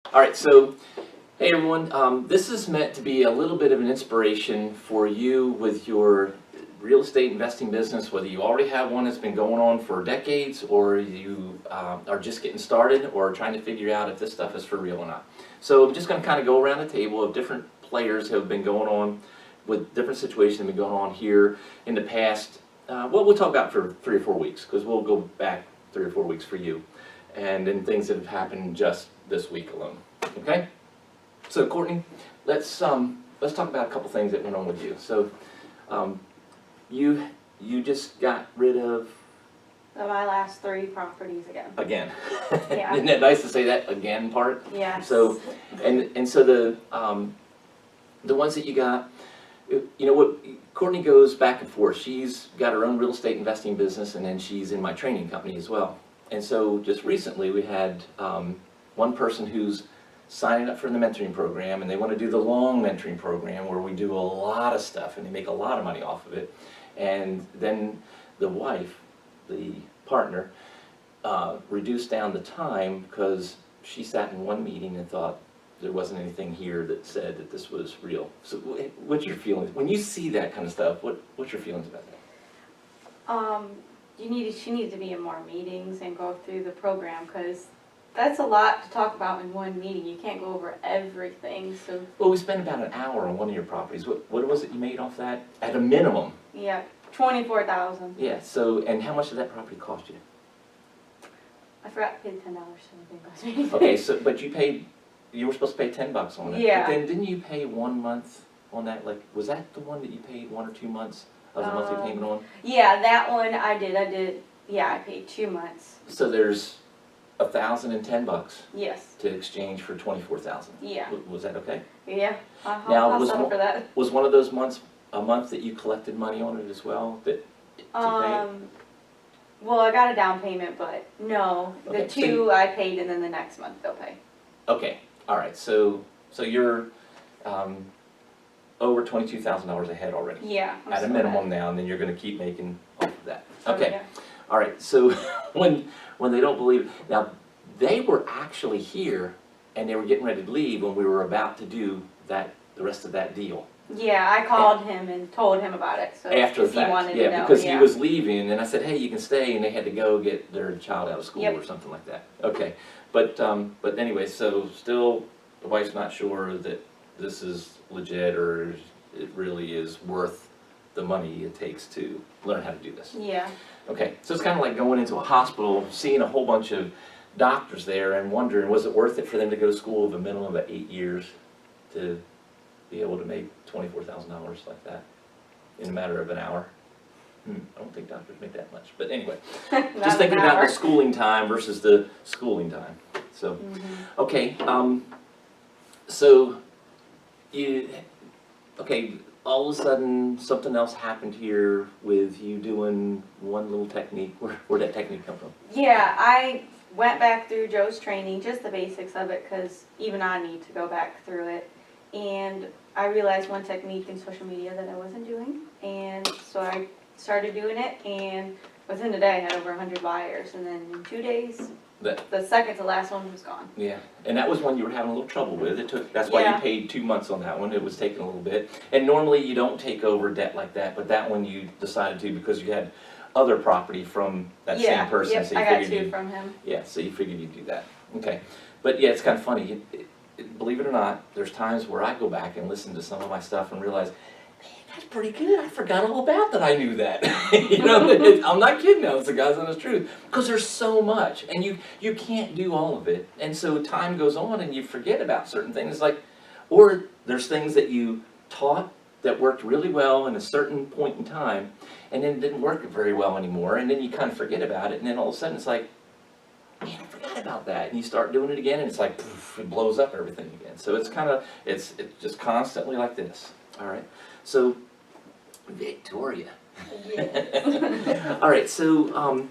All right, so hey everyone, this is meant to be a little bit of an inspiration for you with your real estate investing business, whether you already have one that's been going on for decades or you are just getting started or trying to figure out if this stuff is for real or not. So I'm just going to kind of go around the table of different players who have been going on with different situations that have been going on here in the past. Well, we'll talk about for 3 or 4 weeks because we'll go back 3 or 4 weeks for you, and then things that have happened just this week alone. Okay, so Courtney, let's talk about a couple things that went on with you. So, you just got rid of my last 3 properties again. again. Yeah. Isn't that nice to say that again part? Yes. So, and so the ones that you got, you know what, Courtney goes back and forth. She's got her own real estate investing business, and then she's in my training company as well. And so just recently we had one person who's signing up for the mentoring program, and they want to do the long mentoring program where we do a lot of stuff and they make a lot of money off of it. And then the wife, the partner, reduced down the time because she sat in one meeting and thought there wasn't anything here that said that this was real. So what's your feelings when you see that kind of stuff? What's your feelings about that? She needs to be in more meetings and go through the program, because that's a lot to talk about in one meeting. You can't go over everything. So Well, we spent about an hour on one of your properties. What was it you made off that? At a minimum. yeah, 24,000. Yeah. So, and how much did that property cost you? I forgot to pay $10 something. Okay, so but you were supposed to pay $10 on it. Yeah. But then didn't you pay 1 month on that? Like, was that the one that you paid 1 or 2 months of the monthly payment on? Yeah, that one I did. Yeah, I paid 2 months. So there's $1,010 Yes. to exchange for 24,000. Yeah. Was that okay? Yeah. Now, I'll was settle one- for that. Was one of those months a month that you collected money on it as well? To pay it? Well, I got a down payment, but no, Okay, the so 2 I paid, and then the next month they'll pay. Okay, all right. So you're over $22,000 ahead already. Yeah. I'm At a still minimum ahead. now, and then you're going to keep making off of that. Oh, Okay. yeah. All right. So when they don't believe, now they were actually here and they were getting ready to leave when we were about to do the rest of that deal. Yeah, I called him and told him about it, so After the 'cause he fact, wanted yeah, to know. because yeah. he was leaving, and I said, hey, you can stay, and they had to go get their child out of school Yep. or something like that. Okay, but anyway, so still, the wife's not sure that this is legit or it really is worth the money it takes to learn how to do this. Yeah. Okay, so it's kind of like going into a hospital, seeing a whole bunch of doctors there and wondering, was it worth it for them to go to school of a minimum of 8 years to be able to make $24,000 like that in a matter of an hour? I don't think doctors make that much, but anyway. Not Just thinking an about hour. the schooling time versus the schooling time. So, okay, so all of a sudden something else happened here with you doing one little technique. Where'd that technique come from? Yeah, I went back through Joe's training, just the basics of it, because even I need to go back through it. And I realized one technique in social media that I wasn't doing, and so I started doing it, and within a day I had over 100 buyers, and then in 2 days, the second to last one was gone. Yeah, and that was one you were having a little trouble with. That's why you Yeah. paid 2 months on that one. It was taking a little bit. And normally you don't take over debt like that, but that one you decided to because you had other property from that Yeah, same person. yep, So you I got figured 2 you'd, from him. yeah, so you figured you'd do that. Okay, but yeah, it's kind of funny. Believe it or not, there's times where I go back and listen to some of my stuff and realize, man, that's pretty good. I forgot all about that. I knew that. You know, I'm not kidding now. It's the God's honest truth. Because there's so much, and you can't do all of it. And so time goes on, and you forget about certain things. Like, or there's things that you taught that worked really well in a certain point in time, and then didn't work very well anymore. And then you kind of forget about it, and then all of a sudden it's like, man, I forgot about that. And you start doing it again, and it's like, poof, it blows up everything again. So it's kind of, it's just constantly like this. All right. So, Victoria. All right. So,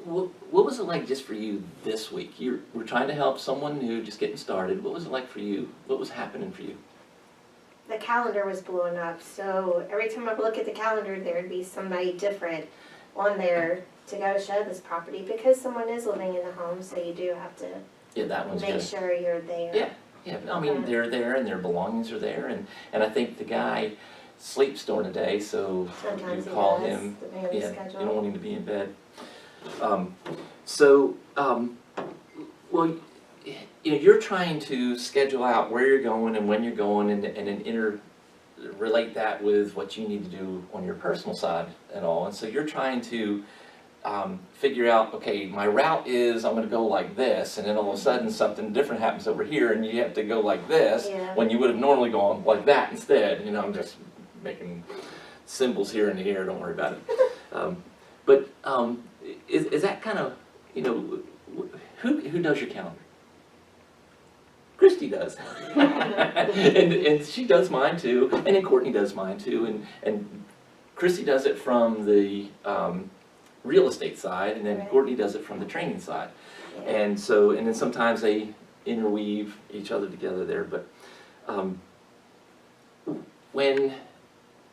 what was it like just for you this week? You were trying to help someone new, just getting started. What was it like for you? What was happening for you? The calendar was blowing up, so every time I would look at the calendar, there'd be somebody different on there to go show this property, because someone is living in the home, so you do have to Yeah, that one's make good. sure you're there. Yeah, yeah, I mean, Okay. they're there and their belongings are there, and I think the guy sleeps during the day, so Sometimes you he call does, him, depending on the yeah, schedule. you don't want him to be in bed. So, well, you know, you're trying to schedule out where you're going and when you're going and then relate that with what you need to do on your personal side and all, and so you're trying to figure out, okay, my route is I'm gonna go like this, and then all of a sudden something different happens over here and you have to go like this, Yeah. when you would have normally gone like that instead. You know, I'm just making symbols here in the air, don't worry about it. But is that kind of, you know, who does your calendar? Christy does. and she does mine too, and then Courtney does mine too, and Christy does it from the real estate side, and then Right. Courtney does it from the training side. Yeah. And so, and then sometimes they interweave each other together there, but when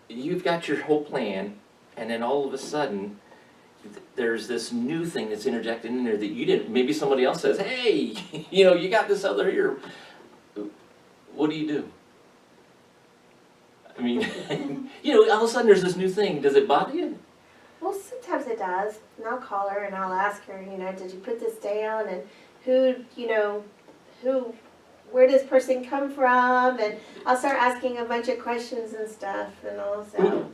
you've got your whole plan, and then all of a sudden, there's this new thing that's interjected in there that you didn't, maybe somebody else says, hey, you know, you got this other here. What do you do? I mean, you know, all of a sudden there's this new thing. Does it bother you? Well, sometimes it does, and I'll call her and I'll ask her, you know, did you put this down, and who, you know, where does person come from, and I'll start asking a bunch of questions and stuff, and all, so.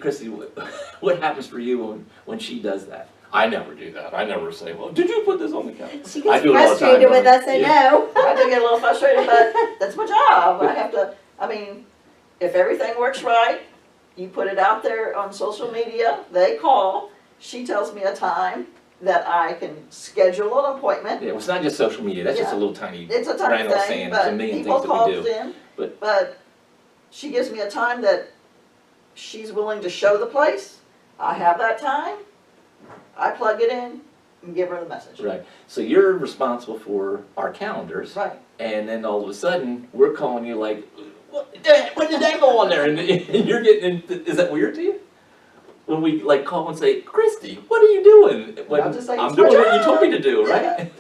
Christy, what happens for you when she does that? I never do that. I never say, well, did you put this on the calendar? She I gets do it all the time, frustrated with don't us, I Yeah. know. I do get a little frustrated, but that's my job. I have to, I mean, if everything works right, you put it out there on social media, they call, she tells me a time that I can schedule an appointment. Yeah, well, it's not just social media. That's just a Yeah. little tiny It's a tiny Randall thing, saying there's a but million people things that we call do. in, But- but she gives me a time that she's willing to show the place. I have that time, I plug it in and give her the message. Right. So you're responsible for our calendars, Right. and then all of a sudden we're calling you like, when did that go on there? And you're getting. Is that weird to you? When we like call and say, Christy, what are you doing? When I'll just say, I'm "It's my doing what you told me job." to do, right?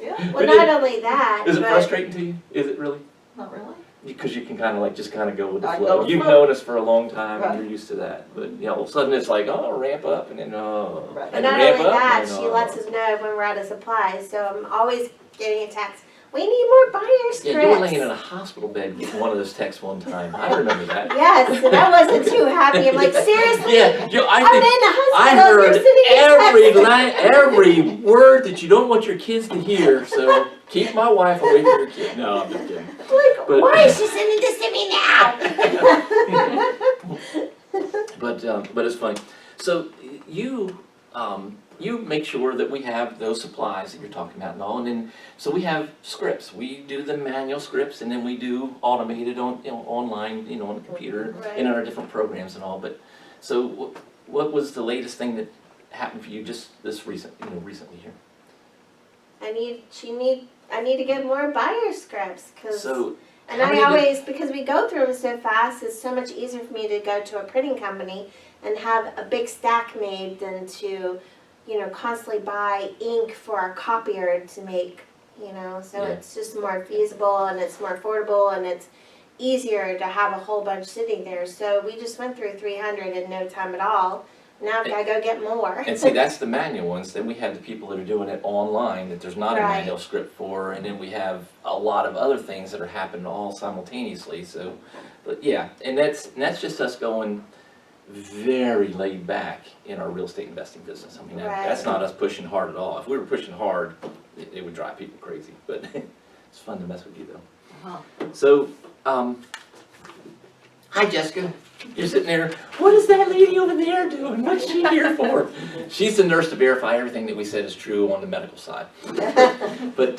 Yeah, Well, not only that, Is it but frustrating to you? Is it really? not really. Because you can kind of like just kind of go with the I go flow. with the You've flow. known us for a long time, Right. and you're used to that. But you know, all of a sudden it's like, oh, ramp up, and then oh, Right. but and not ramp only up, that, and, she oh. lets us know when we're out of supplies, so I'm always getting a text, we need more buyer scripts. Yeah, you were laying in a hospital bed getting one of those texts one time. I remember that. Yes, and I wasn't too happy, I'm like, seriously? Yeah, you know, I'm I think in the I hospital, you're heard sitting here texting. every word that you don't want your kids to hear. So keep my wife away from your kid. No, I'm just kidding. Like, But- why is she sending this to me now? But it's funny. So you make sure that we have those supplies that you're talking about and all, and then so we have scripts. We do the manual scripts, and then we do automated on online, you know, on the computer Right. in our different programs and all. But so what was the latest thing that happened for you just this recently here? I need to get more buyer scripts, cause, So and how I many did- always, because we go through them so fast, it's so much easier for me to go to a printing company and have a big stack made than to, you know, constantly buy ink for our copier to make, you know, so Yeah. it's just more feasible and it's more affordable and it's easier to have a whole bunch sitting there. So we just went through 300 in no time at all. Now I've got to go get more. And see, that's the manual ones. Then we have the people that are doing it online that there's not a Right. manual script for, and then we have a lot of other things that are happening all simultaneously. So, but yeah, and that's just us going very laid back in our real estate investing business. I mean, that's Right. not us pushing hard at all. If we were pushing hard, it would drive people crazy. But it's fun to mess with you though. Wow. So, hi Jessica. You're sitting there, what is that lady over there doing? What's she here for? She's the nurse to verify everything that we said is true on the medical side. But,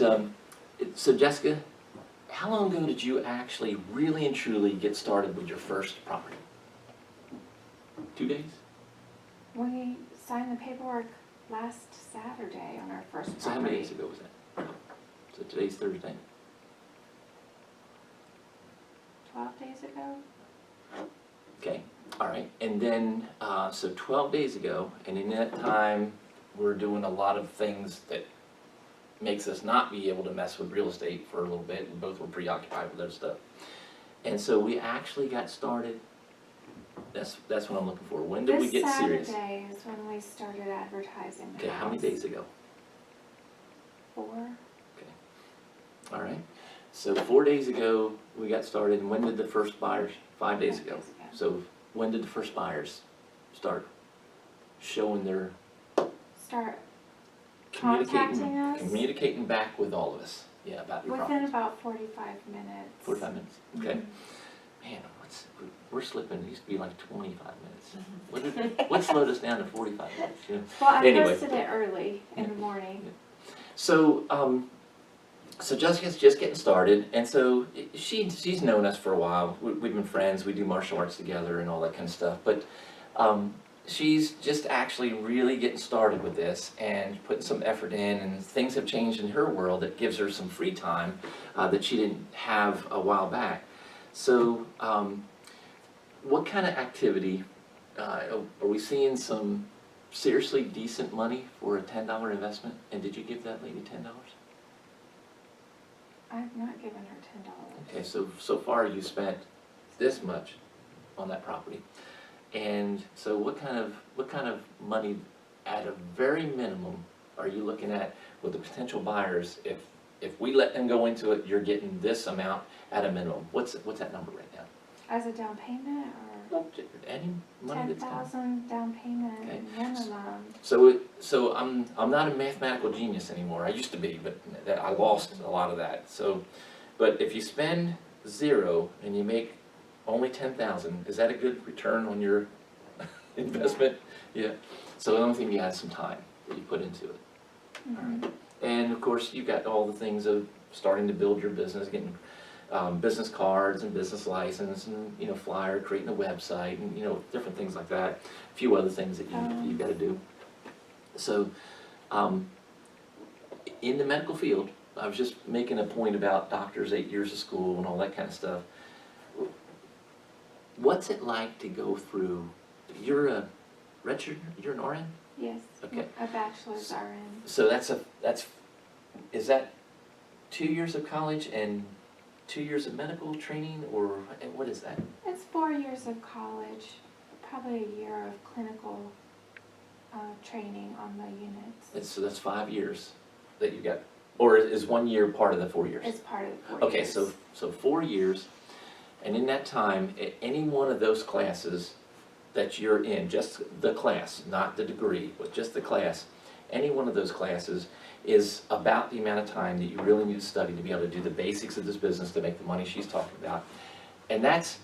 so Jessica, how long ago did you actually really and truly get started with your first property? 2 days? We signed the paperwork last Saturday on our first property. So how many days ago was that? So today's Thursday. 12 days ago? Okay, all right, and then, so 12 days ago, and in that time, we're doing a lot of things that makes us not be able to mess with real estate for a little bit. We both were preoccupied with other stuff. And so we actually got started. That's what I'm looking for. When did we get serious? This Saturday is when we started advertising the Okay, how many house. days ago? 4. All right. So 4 days ago, we got started, and when did the first buyers? 5 days 5 ago. days ago. So when did the first buyers start showing their Start communicating, contacting us? communicating back with all of us? Yeah, about your Within property. about 45 minutes. 45 minutes. Okay. Mhm. Man, we're slipping. It used to be like 25 minutes. What slowed us down to 45 minutes? You know? Well, I Anyway. posted it early in the morning. So, so Jessica's just getting started, and so she's known us for a while. We've been friends. We do martial arts together and all that kind of stuff. But she's just actually really getting started with this and putting some effort in, and things have changed in her world that gives her some free time that she didn't have a while back. So, what kind of activity are we seeing? Some seriously decent money for a $10 investment? And did you give that lady $10? I've not given her $10. Okay, so far you spent this much on that property. And so what kind of money at a very minimum are you looking at with the potential buyers? If we let them go into it, you're getting this amount at a minimum. What's that number right now? As a down payment or Well, any money that's coming. 10,000 down payment Okay. minimum? So I'm not a mathematical genius anymore. I used to be, but I lost a lot of that. So, but if you spend 0 and you make only 10,000, is that a good return on your investment? Yeah. So the only thing you have is some time that you put into it. All right. And of course, you've got all the things of starting to build your business, getting business cards and business license, and flyer, creating a website, and different things like that. A few other things that you've got to do. So, in the medical field, I was just making a point about doctors, 8 years of school, and all that kind of stuff. What's it like to go through? You're a registered. You're an RN. Yes. Okay. A bachelor's RN. So is that 2 years of college and 2 years of medical training, or what is that? It's 4 years of college, probably a year of clinical training on the units. So that's 5 years that you got, or is 1 year part of the 4 years? It's part of the 4 Okay, years. so 4 years, and in that time, any one of those classes that you're in, just the class, not the degree, but just the class, any one of those classes is about the amount of time that you really need to study to be able to do the basics of this business to make the money she's talking about. And that's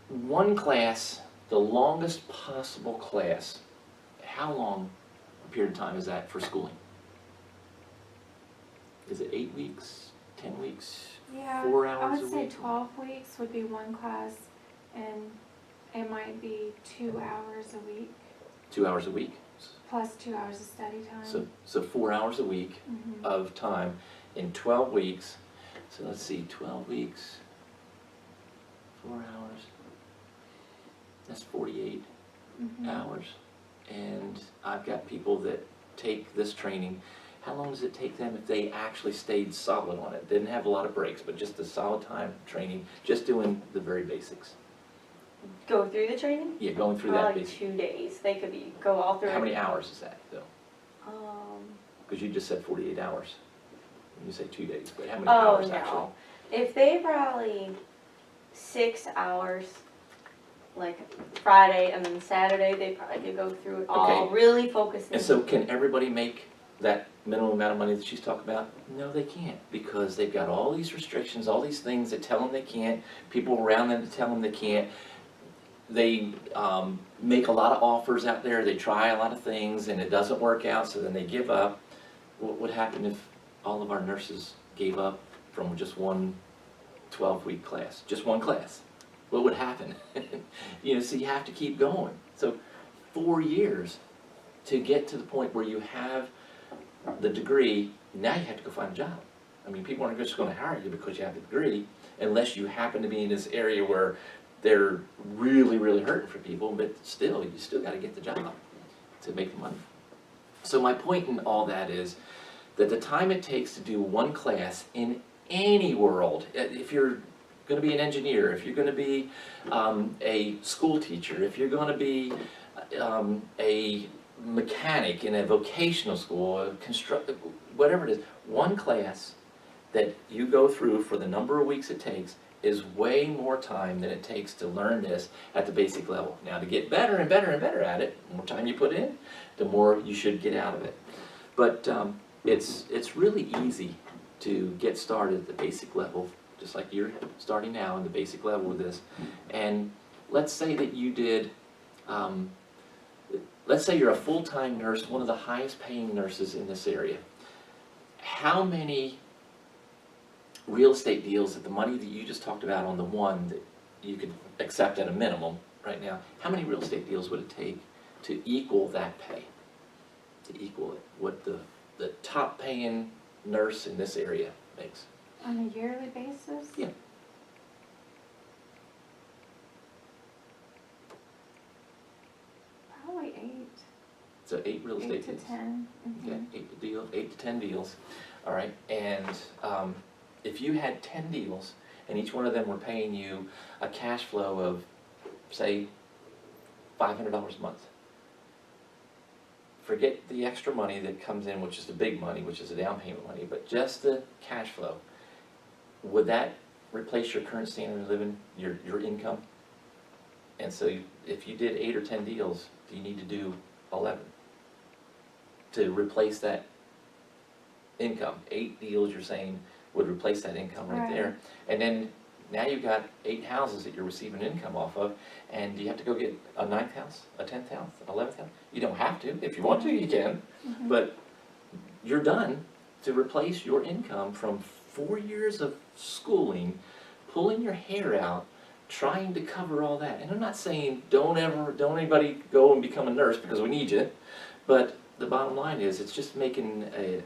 one class, the longest possible class. How long a period of time is that for schooling? Is it 8 weeks, 10 weeks, Yeah, 4 I hours a would say week? 12 weeks would be one class, and it might be 2 hours a week, 2 hours a week? plus 2 hours of study time. So 4 hours a week Mhm. of time in 12 weeks. So let's see, 12 weeks, 4 hours, that's 48 Mhm. hours. And I've got people that take this training. How long does it take them if they actually stayed solid on it? Didn't have a lot of breaks, but just a solid time training, just doing the very basics. Go through the training? Yeah, going through that Probably basic. 2 days. They could go all through How it. many hours is that though? Um, Because you just said 48 hours. You say 2 days, but how many oh hours actually? no. If they probably 6 hours, like Friday and then Saturday, they probably could go through it all, Okay. really focusing. And so can everybody make that minimum amount of money that she's talking about? No, they can't, because they've got all these restrictions, all these things that tell them they can't, people around them that tell them they can't. They make a lot of offers out there, they try a lot of things, and it doesn't work out, so then they give up. What would happen if all of our nurses gave up from just one 12-week class, just one class? What would happen? So you have to keep going. So 4 years to get to the point where you have the degree, now you have to go find a job. I mean, people aren't just gonna hire you because you have the degree, unless you happen to be in this area where they're really, really hurting for people, but still, you still gotta get the job to make the money. So my point in all that is that the time it takes to do one class in any world, if you're going to be an engineer, if you're going to be a school teacher, if you're going to be a mechanic in a vocational school, whatever it is, one class that you go through for the number of weeks it takes is way more time than it takes to learn this at the basic level. Now, to get better and better and better at it, the more time you put in, the more you should get out of it. But it's really easy to get started at the basic level, just like you're starting now in the basic level with this. And let's say that you did, let's say you're a full-time nurse, one of the highest paying nurses in this area. How many real estate deals at the money that you just talked about on the one that you could accept at a minimum right now, how many real estate deals would it take to equal that pay? To equal it, what the top paying nurse in this area makes? On a yearly basis? Yeah. Probably 8. So 8 real estate 8 to deals. 10. Okay, 8 to 10 deals. All right, and if you had 10 deals and each one of them were paying you a cash flow of, say, $500 a month, forget the extra money that comes in, which is the big money, which is the down payment money, but just the cash flow, would that replace your current standard of living, your income? And so if you did 8 or 10 deals, do you need to do 11 to replace that income? 8 deals, you're saying, would replace that income right there. And then now you've got 8 houses that you're receiving income off of, and do you have to go get a 9th house, a 10th house, 11th house? You don't have to. If you want to, you can. But you're done to replace your income from 4 years of schooling, pulling your hair out, trying to cover all that. And I'm not saying don't anybody go and become a nurse, because we need you, but the bottom line is it's just making a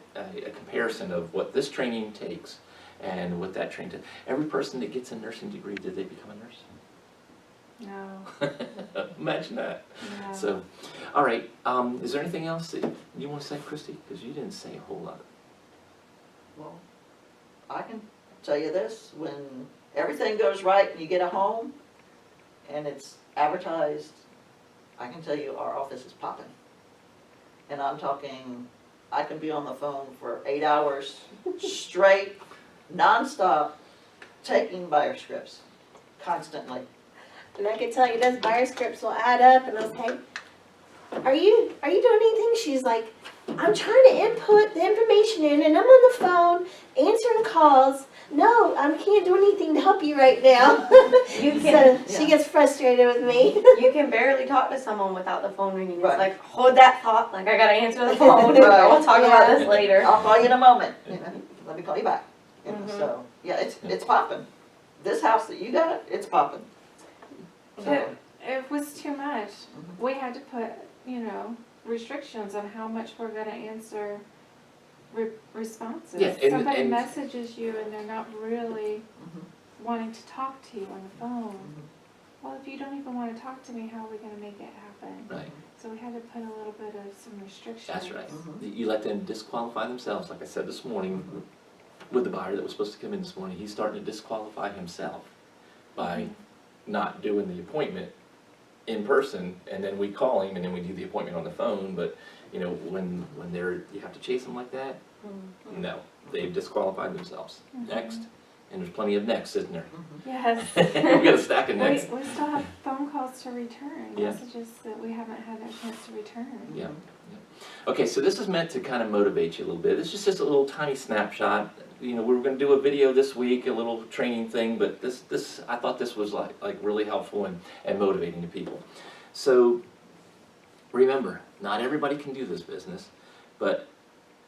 comparison of what this training takes and what that training takes. Every person that gets a nursing degree, did they become a nurse? No. Imagine that. No. So, all right, is there anything else that you want to say, Christy? Because you didn't say a whole lot. Well, I can tell you this, when everything goes right and you get a home and it's advertised, I can tell you our office is popping. And I'm talking, I can be on the phone for 8 hours straight, nonstop, taking buyer scripts, constantly. And I can tell you those buyer scripts will add up, and I'll say, are you doing anything? She's like, I'm trying to input the information in, and I'm on the phone answering calls. No, I can't do anything to help you right now. You can, So she gets frustrated with me. you can barely talk to someone without the phone ringing. It's Right. like, hold that thought, like I gotta answer the phone, Right. we'll talk about Yeah. this later. I'll call you in a moment, you know, let me call you back. You know, Mhm. So, yeah, it's popping. This house that you got, it's popping. So, It was too much. We had to put, restrictions on how much we're gonna answer responses. Yeah, and- Somebody and- messages you and they're not really mhm, wanting to talk to you on the phone. mhm. Well, if you don't even wanna talk to me, how are we gonna make it happen? Right, So we had to put a little bit of some restrictions. that's right. Mhm. You let them disqualify themselves, like I said this morning with the buyer that was supposed to come in this morning. He's starting to disqualify himself by not doing the appointment in person, and then we call him and then we do the appointment on the phone. But when you have to chase them like that, no, they've disqualified themselves. Next, and there's plenty of next, isn't there? Yes. We got a stack of We next. still have phone calls to return, Yeah. messages that we haven't had a chance to return. Yeah. Okay, so this is meant to kind of motivate you a little bit. This is just a little tiny snapshot. We were going to do a video this week, a little training thing, but this I thought this was like really helpful and motivating to people. So remember, not everybody can do this business, but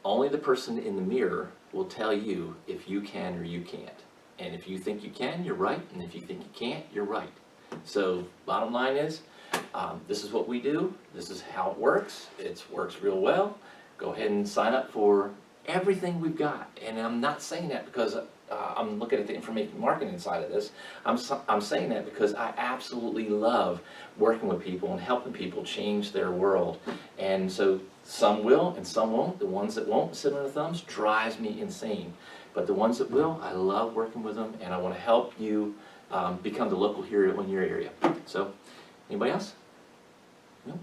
only the person in the mirror will tell you if you can or you can't. And if you think you can, you're right, and if you think you can't, you're right. So bottom line is, this is what we do, this is how it works, it works real well. Go ahead and sign up for everything we've got. And I'm not saying that because I'm looking at the information marketing side of this. I'm saying that because I absolutely love working with people and helping people change their world. And so some will and some won't. The ones that won't, sit on their thumbs, drives me insane. But the ones that will, I love working with them, and I want to help you become the local hero in your area. So, anybody else? No?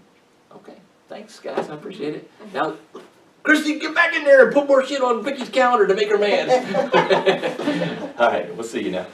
Okay. Thanks, guys. I appreciate it. Now, Christy, get back in there and put more shit on Vicky's calendar to make her mad. All right, we'll see you now.